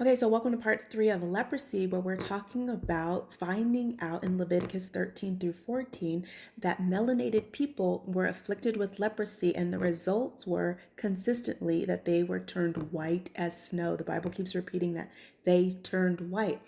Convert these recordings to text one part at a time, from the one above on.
Okay, so welcome to part 3 of leprosy, where we're talking about finding out in Leviticus 13 through 14 that melanated people were afflicted with leprosy, and the results were consistently that they were turned white as snow. The Bible keeps repeating that they turned white,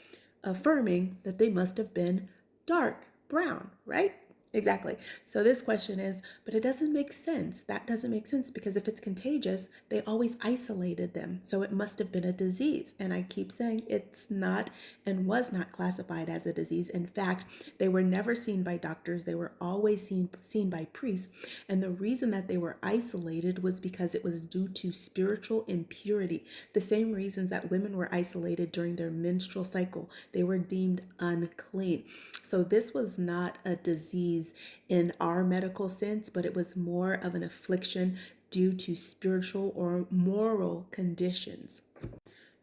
affirming that they must have been dark brown, right? Exactly. So this question is, but it doesn't make sense. That doesn't make sense because if it's contagious, they always isolated them. So it must have been a disease. And I keep saying it's not and was not classified as a disease. In fact, they were never seen by doctors. They were always seen by priests. And the reason that they were isolated was because it was due to spiritual impurity. The same reasons that women were isolated during their menstrual cycle. They were deemed unclean. So this was not a disease in our medical sense, but it was more of an affliction due to spiritual or moral conditions.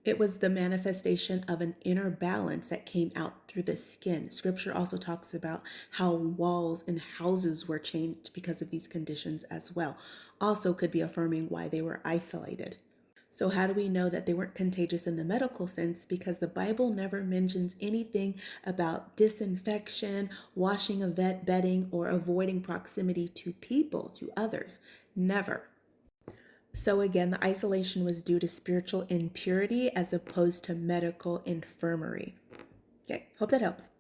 It was the manifestation of an inner balance that came out through the skin. Scripture also talks about how walls and houses were changed because of these conditions as well. Also could be affirming why they were isolated. So, how do we know that they weren't contagious in the medical sense? Because the Bible never mentions anything about disinfection, washing of bedding, or avoiding proximity to people, to others. Never. So, again, the isolation was due to spiritual impurity as opposed to medical infirmary. Okay, hope that helps.